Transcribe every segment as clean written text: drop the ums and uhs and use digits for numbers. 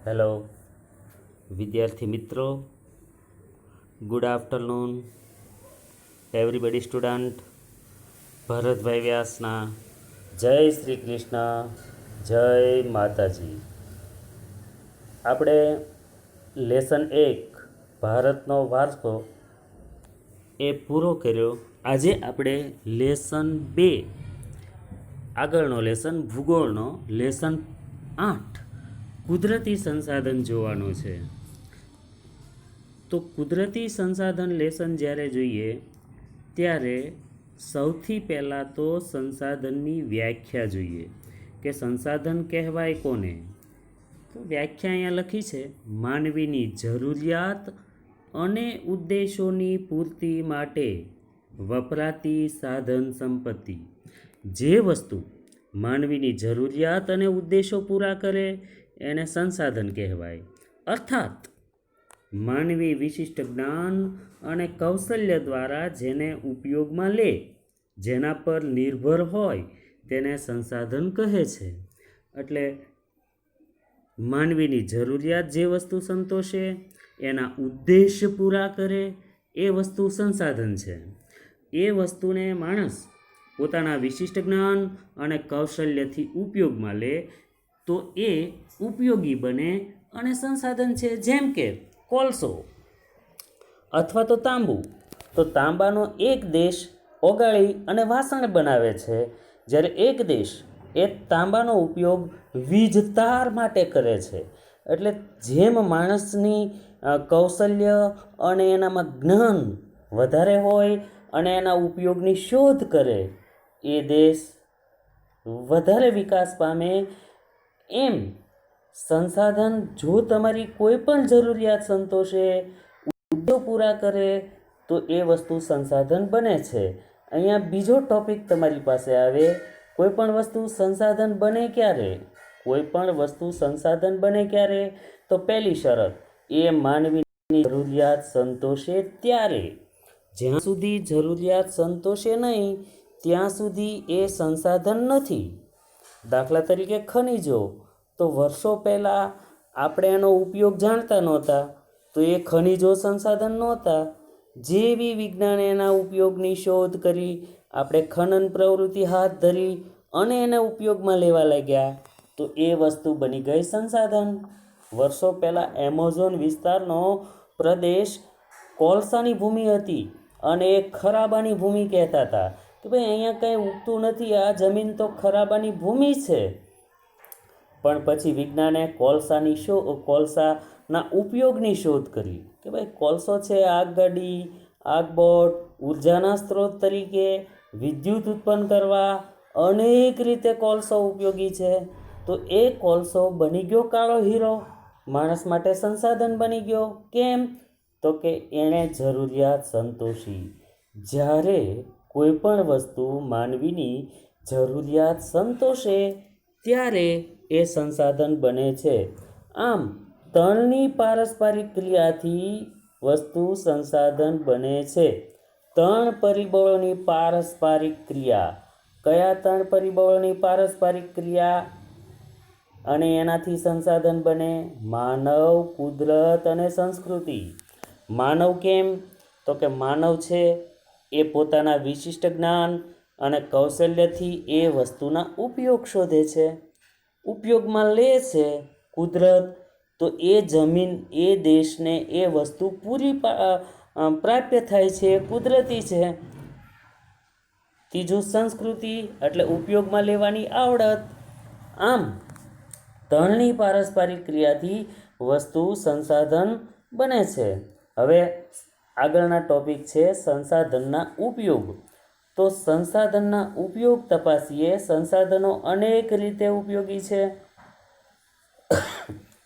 Hello વિદ્યાર્થી મિત્રો, good afternoon everybody student. Bharatbhai વ્યાસના જય શ્રી કૃષ્ણ, જય માતાજી. આપણે લેસન 1 ભારતનો વારસો એ પૂરો કર્યો. આજે આપણે લેસન 2 આગળનો લેસન ભૂગોળનો લેસન 8 કુદરતી સંસાધન જોવાનું છે. તો કુદરતી સંસાધન લેસન જ્યારે જોઈએ ત્યારે સૌથી પહેલાં તો સંસાધનની વ્યાખ્યા જોઈએ કે સંસાધન કહેવાય કોને. તો વ્યાખ્યા અહીંયા લખી છે, માનવીની જરૂરિયાત અને ઉદ્દેશોની પૂર્તિ માટે વપરાતી સાધન સંપત્તિ. જે વસ્તુ માનવીની જરૂરિયાત અને ઉદ્દેશો પૂરા કરે એને સંસાધન કહેવાય. અર્થાત માનવી વિશિષ્ટ જ્ઞાન અને કૌશલ્ય દ્વારા જેને ઉપયોગમાં લે, જેના પર નિર્ભર હોય તેને સંસાધન કહે છે. એટલે માનવીની જરૂરિયાત જે વસ્તુ સંતોષે, એના ઉદ્દેશ્ય પૂરા કરે એ વસ્તુ સંસાધન છે. એ વસ્તુને માણસ પોતાના વિશિષ્ટ જ્ઞાન અને કૌશલ્યથી ઉપયોગમાં લે તો એ ઉપયોગી બને અને સંસાધન છે. જેમ કે કોલસો અથવા તો તાંબુ. તો તાંબાનો એક દેશ ઓગાળી અને વાસણ બનાવે છે, જ્યારે એક દેશ એ તાંબાનો ઉપયોગ વીજ તાર માટે કરે છે. એટલે જેમ માણસની કૌશલ્ય અને એનામાં જ્ઞાન વધારે હોય અને એના ઉપયોગની શોધ કરે, એ દેશ વધારે વિકાસ પામે. એમ સંસાધન જો તમારી કોઈ પણ જરૂરિયાત સંતોષે, ઉદ્દેશો પૂરા કરે તો એ વસ્તુ સંસાધન બને છે. અહીંયા બીજો ટોપિક તમારી પાસે આવે, કોઈ પણ વસ્તુ સંસાધન બને ક્યારે? કોઈ પણ વસ્તુ સંસાધન બને ક્યારે? તો પહેલી શરત, એ માનવીની જરૂરિયાત સંતોષે ત્યારે. જ્યાં સુધી જરૂરિયાત સંતોષે નહીં ત્યાં સુધી એ સંસાધન નથી. દાખલા તરીકે ખનિજો. તો વર્ષો પહેલાં આપણે એનો ઉપયોગ જાણતા નહોતા, તો એ ખનિજો સંસાધન નહોતા. જેવી વિજ્ઞાને એના ઉપયોગની શોધ કરી, આપણે ખનન પ્રવૃત્તિ હાથ ધરી અને એને ઉપયોગમાં લેવા લાગ્યા, તો એ વસ્તુ બની ગઈ સંસાધન. વર્ષો પહેલાં એમેઝોન વિસ્તારનો પ્રદેશ કોલસાની ભૂમિ હતી અને એ ખરાબાની ભૂમિ કહેતા હતા કે ભાઈ અહીંયા કંઈ ઉગતું નથી, આ જમીન તો ખરાબાની ભૂમિ છે. પણ પછી વિજ્ઞાને કોલસાના ઉપયોગની શોધ કરી કે ભાઈ કોલસો છે આગગાડી, આગબોટ, ઉર્જાના સ્ત્રોત તરીકે, વિદ્યુત ઉત્પન્ન કરવા અનેક રીતે કોલસો ઉપયોગી છે. તો એ કોલસો બની ગયો કાળો હીરો, માણસ માટે સંસાધન બની ગયો. કેમ? તો કે એણે જરૂરિયાત સંતોષી. જ્યારે કોઈ પણ વસ્તુ માનવીની જરૂરિયાત સંતોષે ત્યારે એ સંસાધન બને છે. આમ ત્રણની પારસ્પરિક ક્રિયાથી વસ્તુ સંસાધન બને છે. 3 પરિબળોની પારસ્પરિક ક્રિયા. કયા 3 પરિબળોની પારસ્પરિક ક્રિયા અને એનાથી સંસાધન બને? માનવ, કુદરત અને સંસ્કૃતિ. માનવ કેમ? તો કે માનવ છે એ પોતાના વિશિષ્ટ જ્ઞાન અને કૌશલ્યથી એ વસ્તુના ઉપયોગ શોધે છે, ઉપયોગમાં લે છે. કુદરત તો એ જમીન, એ દેશને એ વસ્તુ પૂરી પ્રાપ્ય થાય છે, કુદરતી છે. ત્રીજું સંસ્કૃતિ, એટલે ઉપયોગમાં લેવાની આવડત. આમ ત્રણની પારસ્પરિક ક્રિયાથી વસ્તુ સંસાધન બને છે. હવે આગળના ટોપિક છે સંસાધનના ઉપયોગ. તો સંસાધનના ઉપયોગ તપાસીએ. સંસાધનો અનેક રીતે ઉપયોગી છે.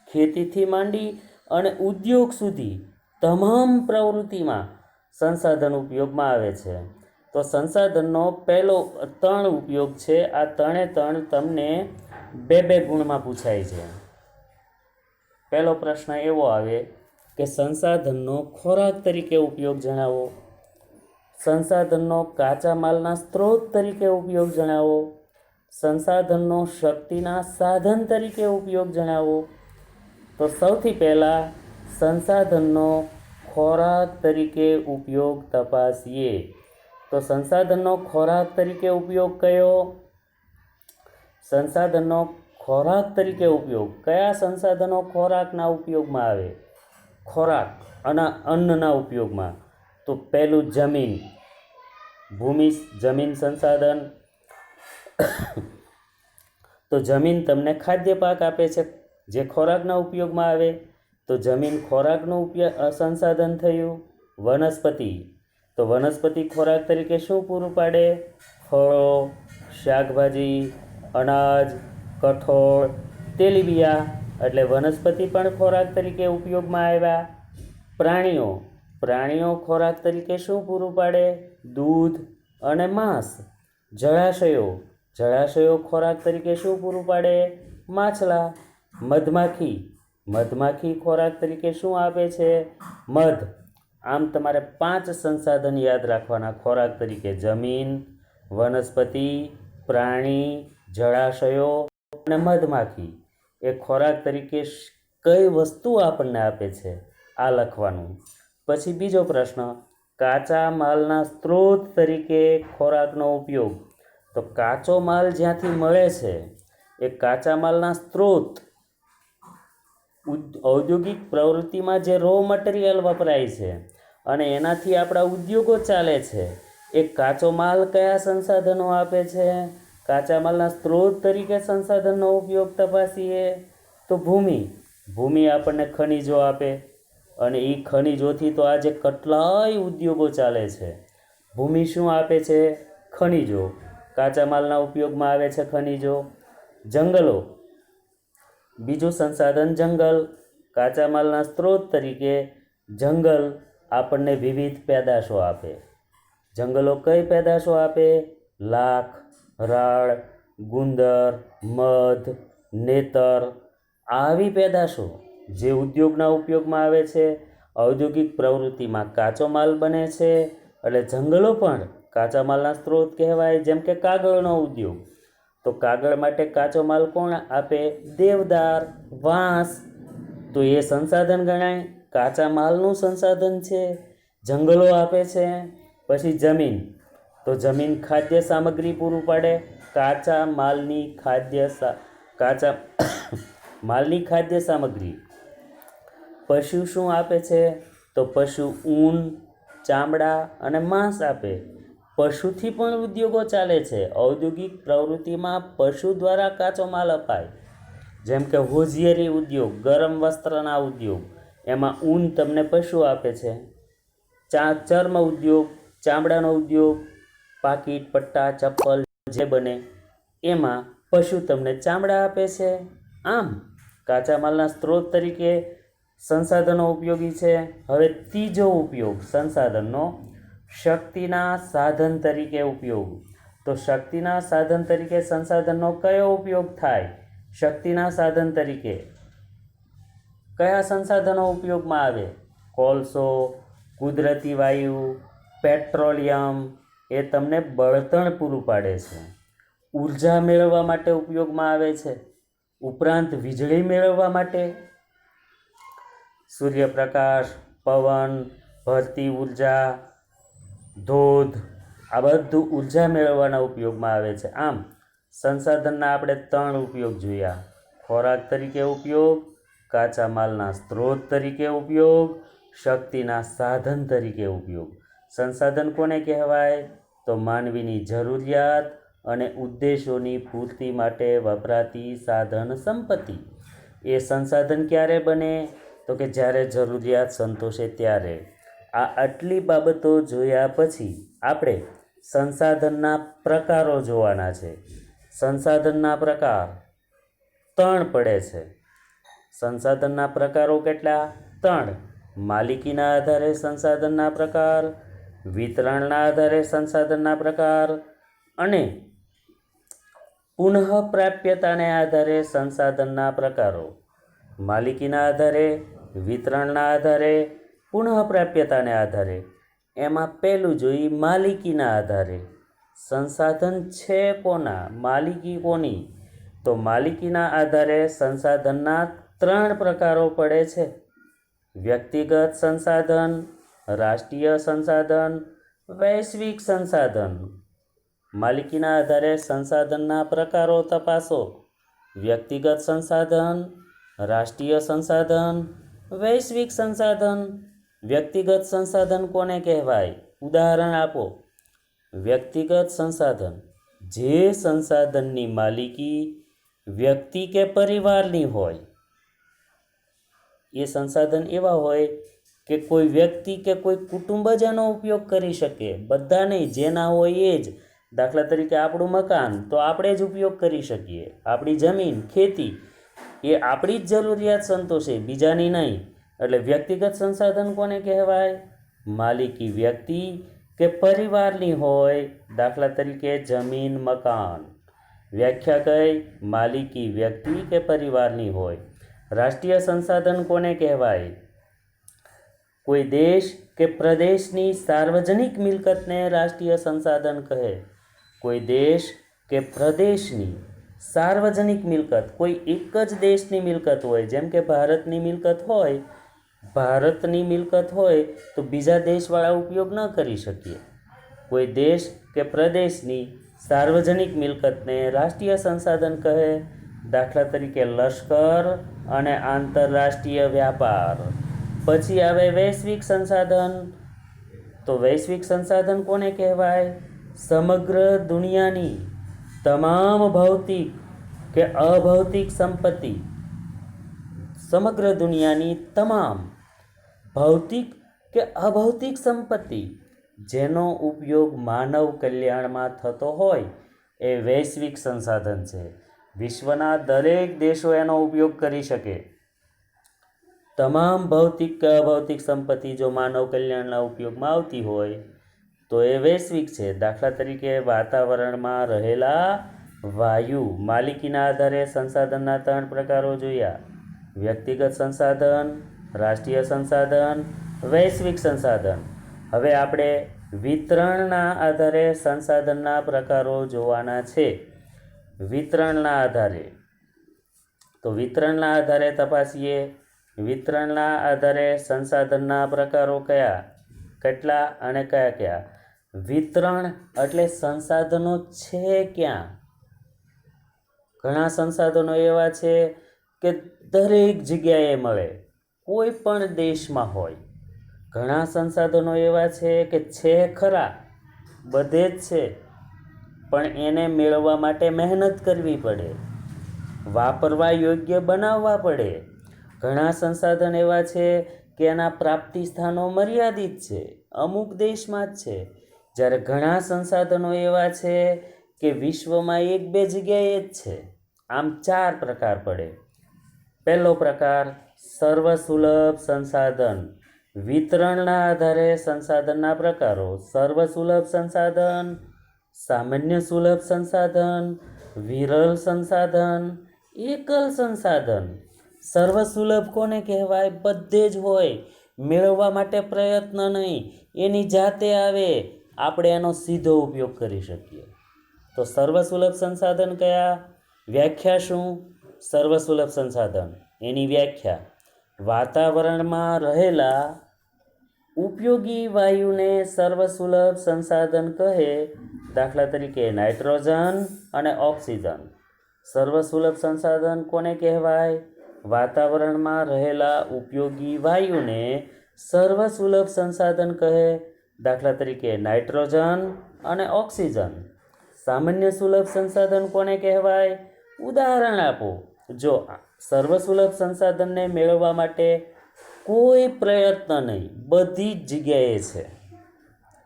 ખેતીથી માંડી અને ઉદ્યોગ સુધી તમામ પ્રવૃત્તિમાં સંસાધન ઉપયોગમાં આવે છે. તો સંસાધનનો પહેલો 3 ઉપયોગ છે. આ 3 તમને 2 ગુણમાં પૂછાય છે. પહેલો પ્રશ્ન એવો આવે કે સંસાધનનો ખોરાક તરીકે ઉપયોગ જણાવો, સંસાધનનો કાચા માલના સ્ત્રોત તરીકે ઉપયોગ જણાવો, સંસાધનનો શક્તિના સાધન તરીકે ઉપયોગ જણાવો, તો સૌથી પહેલાં સંસાધનનો ખોરાક તરીકે ઉપયોગ તપાસીએ. તો સંસાધનનો ખોરાક તરીકે ઉપયોગ કયો? સંસાધનનો ખોરાક તરીકે ઉપયોગ કયા સંસાધનો ખોરાકના ઉપયોગમાં આવે? ખોરાક અને અન્નના ઉપયોગમાં. તો પહેલું જમીન, ભૂમિ, જમીન સંસાધન. તો જમીન તમને ખાદ્ય પાક આપે છે, જે ખોરાકના ઉપયોગમાં આવે. તો જમીન ખોરાકનું સંસાધન થયું. વનસ્પતિ, તો વનસ્પતિ ખોરાક તરીકે શું પૂરું પાડે? ફળો, શાકભાજી, અનાજ, કઠોળ, તેલીબિયા, એટલે વનસ્પતિ પણ ખોરાક તરીકે ઉપયોગમાં આવ્યા. પ્રાણીઓ, પ્રાણીઓ ખોરાક તરીકે શું પૂરું પાડે? દૂધ અને માંસ. જળાશયો, જળાશયો ખોરાક તરીકે શું પૂરું પાડે? માછલા. મધમાખી, મધમાખી ખોરાક તરીકે શું આપે છે? મધ. આમ તમારે 5 સંસાધન યાદ રાખવાના ખોરાક તરીકે: જમીન, વનસ્પતિ, પ્રાણી, જળાશયો અને મધમાખી. એ ખોરાક તરીકે કઈ વસ્તુ આપણને આપે છે, આ લખવાનું. પછી બીજો પ્રશ્ન, કાચા માલના સ્ત્રોત તરીકે ખોરાકનો ઉપયોગ. તો કાચો માલ જ્યાંથી મળે છે એ કાચા માલના સ્ત્રોત, ઔદ્યોગિક પ્રવૃત્તિમાં જે રો મટીરિયલ વપરાય છે અને એનાથી આપણા ઉદ્યોગો ચાલે છે, એ કાચો માલ કયા સંસાધનો આપે છે? કાચા માલના સ્ત્રોત તરીકે સંસાધનનો ઉપયોગ તપાસીએ. તો ભૂમિ, ભૂમિ આપણને ખનિજો આપે અને એ ખનિજોથી તો આજે કેટલાય ઉદ્યોગો ચાલે છે. ભૂમિ શું આપે છે? ખનિજો. કાચા માલના ઉપયોગમાં આવે છે ખનિજો. જંગલો, બીજું સંસાધન જંગલ. કાચા માલના સ્ત્રોત તરીકે જંગલ આપણને વિવિધ પેદાશો આપે. જંગલો કઈ પેદાશો આપે? લાખ, રાળ, ગુંદર, મધ, નેતર, આવી પેદાશો જે ઉદ્યોગના ઉપયોગમાં આવે છે. ઔદ્યોગિક પ્રવૃત્તિમાં કાચો માલ બને છે, એટલે જંગલો પણ કાચા માલના સ્ત્રોત કહેવાય. જેમ કે કાગળનો ઉદ્યોગ, તો કાગળ માટે કાચો માલ કોણ આપે? દેવદાર, વાંસ. તો એ સંસાધન ગણાય, કાચા માલનું સંસાધન છે, જંગલો આપે છે. પછી જમીન, તો જમીન ખાદ્ય સામગ્રી પૂરું પાડે. કાચા માલની કાચા માલની ખાદ્ય સામગ્રી. પશુ શું આપે છે? તો પશુ ઊન, ચામડા અને માંસ આપે. પશુથી પણ ઉદ્યોગો ચાલે છે. ઔદ્યોગિક પ્રવૃત્તિમાં પશુ દ્વારા કાચો માલ અપાય. જેમ કે હોશિયારી ઉદ્યોગ, ગરમ વસ્ત્રના ઉદ્યોગ, એમાં ઊન તમને પશુ આપે છે. ચર્મ ઉદ્યોગ, ચામડાનો ઉદ્યોગ, પાકીટ, પટ્ટા, ચપ્પલ જે બને એમાં પશુ તમને ચામડા આપે છે. આમ કાચા માલના સ્ત્રોત તરીકે સંસાધનો ઉપયોગી છે. હવે ત્રીજો ઉપયોગ સંસાધનનો, શક્તિના સાધન તરીકે ઉપયોગ. તો શક્તિના સાધન તરીકે સંસાધનનો કયો ઉપયોગ થાય? શક્તિના સાધન તરીકે કયા સંસાધનો ઉપયોગમાં આવે? કોલસો, કુદરતી વાયુ, પેટ્રોલિયમ, એ તમને બળતણ પૂરું પાડે છે. ઉર્જા મેળવવા માટે ઉપયોગમાં આવે છે. ઉપરાંત વીજળી મેળવવા માટે સૂર્યપ્રકાશ, પવન, ભરતી ઉર્જા, ધોધ, આ બધું ઉર્જા મેળવવાના ઉપયોગમાં આવે છે. આમ સંસાધનના આપણે 3 ઉપયોગ જોયા: ખોરાક તરીકે ઉપયોગ, કાચા માલના સ્ત્રોત તરીકે ઉપયોગ, શક્તિના સાધન તરીકે ઉપયોગ. સંસાધન કોને કહેવાય? તો માનવીની જરૂરિયાત અને ઉદ્દેશોની પૂર્તિ માટે વપરાતી સાધન સંપત્તિ. એ સંસાધન ક્યારે બને? તો કે જ્યારે જરૂરિયાત સંતોષે ત્યારે. આ આટલી બાબતો જોયા પછી આપણે સંસાધનના પ્રકારો જોવાના છે. સંસાધનના પ્રકાર 3 પડે છે. સંસાધનના પ્રકારો કેટલા? 3. માલિકીના આધારે સંસાધનના પ્રકાર, વિતરણના આધારે સંસાધનના પ્રકાર અને પુનઃપ્રાપ્યતાને આધારે સંસાધનના પ્રકારો. માલિકીના આધારે, વિતરણના આધારે, પુનઃપ્રાપ્યતાને આધારે. એમાં પહેલું જોઈએ માલિકીના આધારે. સંસાધન છે કોના? માલિકી કોની? તો માલિકીના આધારે સંસાધનના ત્રણ પ્રકારો પડે છે: વ્યક્તિગત સંસાધન, રાષ્ટ્રીય સંસાધન, વૈશ્વિક સંસાધન. માલિકીના આધારે સંસાધનના પ્રકારો તપાસો: વ્યક્તિગત સંસાધન, રાષ્ટ્રીય સંસાધન, વૈશ્વિક સંસાધન. વ્યક્તિગત સંસાધન કોને કહેવાય? ઉદાહરણ આપો. વ્યક્તિગત સંસાધન જે સંસાધનની માલિકી વ્યક્તિ કે પરિવારની હોય. એ સંસાધન એવા હોય કે કોઈ વ્યક્તિ કે કોઈ કુટુંબ જ એનો ઉપયોગ કરી શકે, બધા નહીં, જેના હોય એ જ. દાખલા તરીકે આપણું મકાન તો આપણે જ ઉપયોગ કરી શકીએ, આપણી જમીન, ખેતી એ આપણી જ જરૂરિયાત સંતોષે, બીજાની નહીં. એટલે વ્યક્તિગત સંસાધન કોને કહેવાય? માલિકી વ્યક્તિ કે પરિવારની હોય, દાખલા તરીકે જમીન, મકાન. વ્યાખ્યા કઈ? માલિકી વ્યક્તિ કે પરિવારની હોય. રાષ્ટ્રીય સંસાધન કોને કહેવાય? કોઈ દેશ કે પ્રદેશની સાર્વજનિક મિલકતને રાષ્ટ્રીય સંસાધન કહે. કોઈ દેશ કે પ્રદેશની સાર્વજનિક મિલકત, કોઈ એક જ દેશની મિલકત હોય, જેમ કે ભારતની મિલકત હોય, તો બીજા દેશવાળા ઉપયોગ ન કરી શકીએ. કોઈ દેશ કે પ્રદેશની સાર્વજનિક મિલકતને રાષ્ટ્રીય સંસાધન કહે. દાખલા તરીકે લશ્કર અને આંતરરાષ્ટ્રીય વ્યાપાર. પછી આવે વૈશ્વિક સંસાધન. તો વૈશ્વિક સંસાધન કોને કહેવાય? સમગ્ર દુનિયાની તમામ ભૌતિક કે અભૌતિક સંપત્તિ. સમગ્ર દુનિયાની તમામ ભૌતિક કે અભૌતિક સંપત્તિ જેનો ઉપયોગ માનવ કલ્યાણમાં થતો હોય એ વૈશ્વિક સંસાધન છે. વિશ્વના દરેક દેશો એનો ઉપયોગ કરી શકે. તમામ ભૌતિક કે અભૌતિક સંપત્તિ જો માનવ કલ્યાણના ઉપયોગમાં આવતી હોય તો એ વૈશ્વિક છે. દાખલા તરીકે વાતાવરણમાં રહેલા વાયુ. માલિકીના આધારે સંસાધનના ત્રણ પ્રકારો જોયા: વ્યક્તિગત સંસાધન, રાષ્ટ્રીય સંસાધન, વૈશ્વિક સંસાધન. હવે આપણે વિતરણના આધારે સંસાધનના પ્રકારો જોવાના છે. વિતરણના આધારે તો વિતરણના આધારે તપાસીએ. વિતરણના આધારે સંસાધનના પ્રકારો કયા, કેટલા અને કયા કયા? વિતરણ એટલે સંસાધનો છે ક્યાં. ઘણા સંસાધનો એવા છે કે દરેક જગ્યાએ મળે, કોઈ પણ દેશમાં હોય. ઘણા સંસાધનો એવા છે ખરા, બધે જ છે, પણ એને મેળવવા માટે મહેનત કરવી પડે, વાપરવા યોગ્ય બનાવવા પડે. ઘણા સંસાધન એવા છે કે એના પ્રાપ્તિ સ્થાનો મર્યાદિત છે, અમુક દેશમાં જ છે. જ્યારે ઘણા સંસાધનો એવા છે કે વિશ્વમાં એક બે જગ્યાએ જ છે. આમ ચાર પ્રકાર પડે. પહેલો પ્રકાર સર્વસુલભ સંસાધન. વિતરણના આધારે સંસાધનના પ્રકારો: સર્વસુલભ સંસાધન, સામાન્ય સુલભ સંસાધન, વિરલ સંસાધન, એકલ સંસાધન. સર્વસુલભ કોને કહેવાય? બધે જ હોય, મેળવવા માટે પ્રયત્ન નહીં, એની જાતે આવે, આપણે એનો સીધો ઉપયોગ કરી શકીએ. તો સર્વસુલભ સંસાધન કયા? વ્યાખ્યા શું? સર્વસુલભ સંસાધન એની વ્યાખ્યા: વાતાવરણમાં રહેલા ઉપયોગી વાયુને સર્વસુલભ સંસાધન કહે. દાખલા તરીકે નાઇટ્રોજન અને ઓક્સિજન. સર્વસુલભ સંસાધન કોને કહેવાય? વાતાવરણમાં રહેલા ઉપયોગી વાયુને સર્વસુલભ સંસાધન કહે. દાખલા તરીકે નાઇટ્રોજન અને ઓક્સિજન. સામાન્ય સુલભ સંસાધન કોને કહેવાય? ઉદાહરણ આપો. જો સર્વસુલભ સંસાધનને મેળવવા માટે કોઈ પ્રયત્ન નહીં, બધી જ જગ્યાએ છે.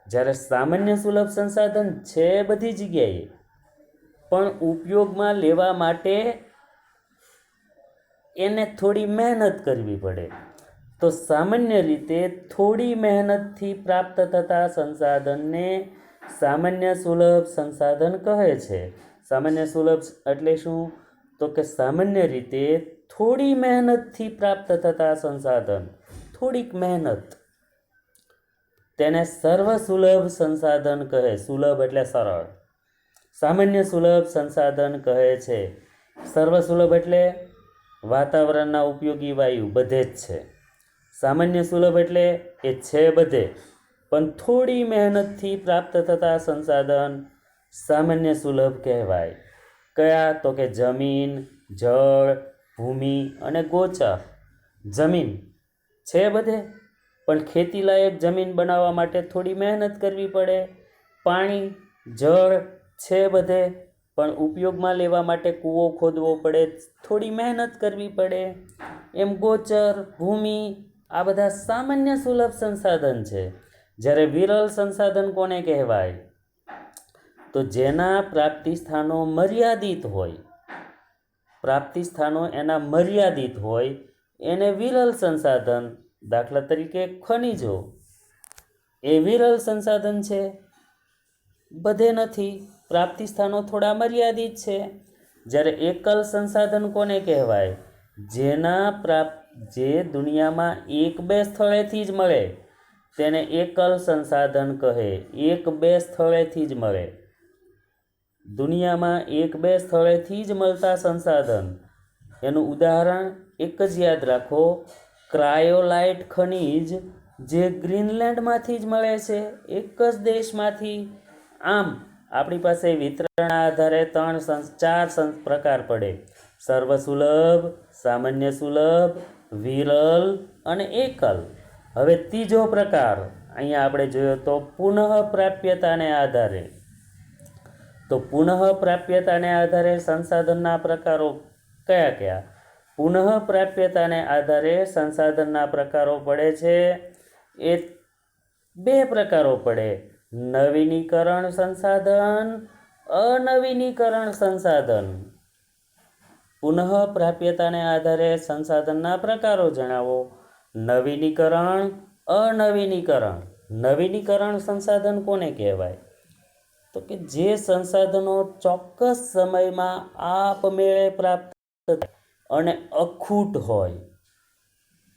જ્યારે સામાન્ય સુલભ સંસાધન છે બધી જગ્યાએ, પણ ઉપયોગમાં લેવા માટે એને થોડી મહેનત કરવી પડે. તો સામાન્ય રીતે થોડી મહેનતથી પ્રાપ્ત થતા સંસાધનને સામાન્ય સુલભ સંસાધન કહે છે. સામાન્ય સુલભ એટલે શું? તો કે સામાન્ય રીતે થોડી મહેનતથી પ્રાપ્ત થતા સંસાધન, થોડીક મહેનત, તેને સર્વસુલભ સંસાધન કહે. સુલભ એટલે સરળ. સામાન્ય સુલભ સંસાધન કહે છે. સર્વસુલભ એટલે વાતાવરણના ઉપયોગી વાયુ બધે જ છે. સામાન્ય સુલભ એટલે એ છે બધે, પણ થોડી મહેનતથી પ્રાપ્ત થતા સંસાધન સામાન્ય સુલભ કહેવાય. કયા? તો કે જમીન, જળ, ભૂમિ અને ગોચર. જમીન છે બધે, પણ ખેતીલાયક જમીન બનાવવા માટે થોડી મહેનત કરવી પડે. પાણી, જળ છે બધે, પણ ઉપયોગમાં લેવા માટે કૂવો ખોદવો પડે, થોડી મહેનત કરવી પડે. એમ ગોચર, ભૂમિ આ બધા સામાન્ય સુલભ સંસાધન છે. જ્યારે વિરલ સંસાધન કોને કહેવાય? તો જેના પ્રાપ્તિ સ્થાનો મર્યાદિત હોય, પ્રાપ્તિ સ્થાનો એના મર્યાદિત હોય એને વિરલ સંસાધન. દાખલા તરીકે ખનિજો એ વિરલ સંસાધન છે, બધે નથી, પ્રાપ્તિ સ્થાનો થોડા મર્યાદિત છે. જ્યારે એકલ સંસાધન કોને કહેવાય? જે દુનિયામાં એક બે સ્થળેથી જ મળે તેને એકલ સંસાધન કહે. એક બે સ્થળેથી જ મળે, દુનિયામાં એક બે સ્થળેથી જ મળતા સંસાધન. એનું ઉદાહરણ એક જ યાદ રાખો, ક્રાયોલાઇટ ખનિજ જે ગ્રીનલેન્ડમાંથી જ મળે છે, એક જ દેશમાંથી. આમ આપણી પાસે વિતરણના આધારે ચાર પ્રકાર પડે: સર્વસુલભ, સામાન્ય સુલભ, વિરલ અને એકલ. હવે ત્રીજો પ્રકાર અહીંયા આપણે જોયો તો પુનઃપ્રાપ્યતાને આધારે. તો પુનઃપ્રાપ્યતાને આધારે સંસાધનના પ્રકારો કયા કયા? પુનઃપ્રાપ્યતાને આધારે સંસાધનના પ્રકારો પડે છે એ બે પ્રકારો પડે: નવીનીકરણ સંસાધન, અનવીનીકરણ સંસાધન. પુનઃપ્રાપ્યતાને આધારે સંસાધનના પ્રકારો જણાવો. નવીનીકરણ, અનવીનીકરણ. નવીનીકરણ સંસાધન કોને કહેવાય? તો કે જે સંસાધનો ચોક્કસ સમયમાં આપમેળે પ્રાપ્ત થાય અને અખૂટ હોય,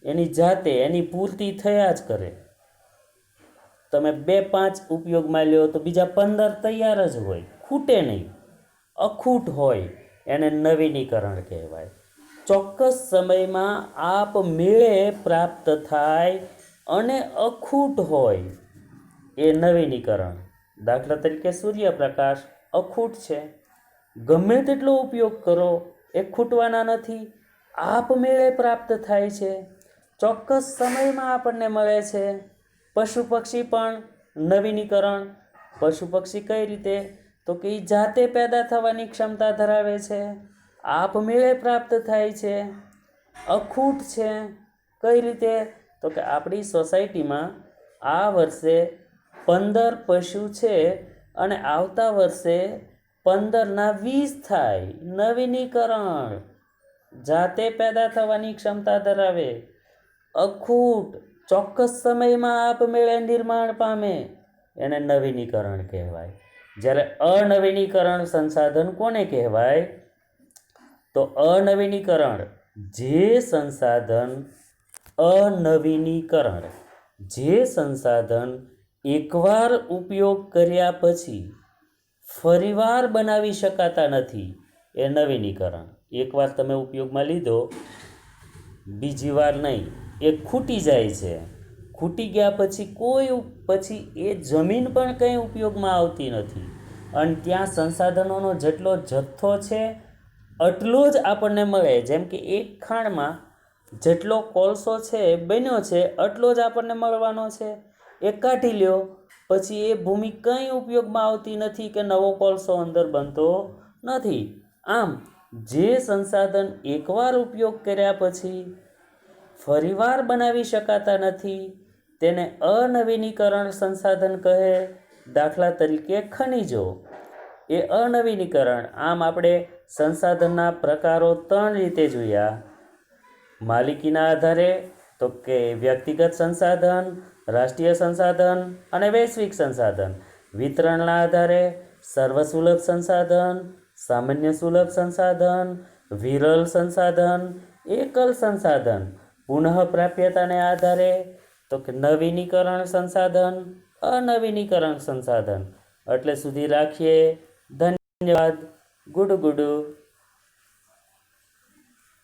એની જાતે એની પૂર્તિ થયા જ કરે. તમે 2-5 ઉપયોગમાં લ્યો તો બીજા 15 તૈયાર જ હોય, ખૂટે નહીં, અખૂટ હોય, એને નવીનીકરણ કહેવાય. ચોક્કસ સમયમાં આપમેળે પ્રાપ્ત થાય અને અખૂટ હોય એ નવીનીકરણ. દાખલા તરીકે સૂર્યપ્રકાશ અખૂટ છે, ગમે તેટલો ઉપયોગ કરો એ ખૂટવાના નથી, આપમેળે પ્રાપ્ત થાય છે, ચોક્કસ સમયમાં આપણને મળે છે. પશુ પક્ષી પણ નવીનીકરણ. પશુ પક્ષી કઈ રીતે? તો કે એ જાતે પેદા થવાની ક્ષમતા ધરાવે છે, આપમેળે પ્રાપ્ત થાય છે, અખૂટ છે. કઈ રીતે? તો કે આપણી સોસાયટીમાં આ વર્ષે 15 પશુ છે અને આવતા વર્ષે 15ના 20 થાય. નવીનીકરણ. જાતે પેદા થવાની ક્ષમતા ધરાવે, અખૂટ, ચોક્કસ સમયમાં આપમેળે નિર્માણ પામે, એને નવીનીકરણ કહેવાય. જ્યારે અનવીનીકરણ સંસાધન કોને કહેવાય? તો અનવીનીકરણ જે સંસાધન અનવીનીકરણ જે સંસાધન એકવાર ઉપયોગ કર્યા પછી ફરીવાર બનાવી શકાતા નથી એ નવીનીકરણ. એકવાર તમે ઉપયોગમાં લીધો, બીજી વાર નહીં, એ ખૂટી જાય છે. ખૂટી ગયા પછી એ જમીન પણ કંઈ ઉપયોગમાં આવતી નથી અને ત્યાં સંસાધનોનો જેટલો જથ્થો છે એટલો જ આપણને મળે. જેમ કે એક ખાણમાં જેટલો કોલસો છે બન્યો છે એટલો જ આપણને મળવાનો છે. એ કાઢી લ્યો પછી એ ભૂમિ કંઈ ઉપયોગમાં આવતી નથી કે નવો કોલસો અંદર બનતો નથી. આમ જે સંસાધન એકવાર ઉપયોગ કર્યા પછી ફરીવાર બનાવી શકાતા નથી તેને અનવીનીકરણ સંસાધન કહે. દાખલા તરીકે ખનિજો એ અનવીનીકરણ. આમ આપણે સંસાધનના પ્રકારો 3 રીતે જોયા: માલિકીના આધારે, તો કે વ્યક્તિગત સંસાધન, રાષ્ટ્રીય સંસાધન અને વૈશ્વિક સંસાધન. વિતરણના આધારે સર્વસુલભ સંસાધન, સામાન્ય સુલભ સંસાધન, વિરલ સંસાધન, એકલ સંસાધન. પુનઃપ્રાપ્યતાને આધારે તો કે નવીનીકરણ સંસાધન, અનવીનીકરણ સંસાધન. એટલે સુધી રાખીએ. ધન્યવાદ. Good good.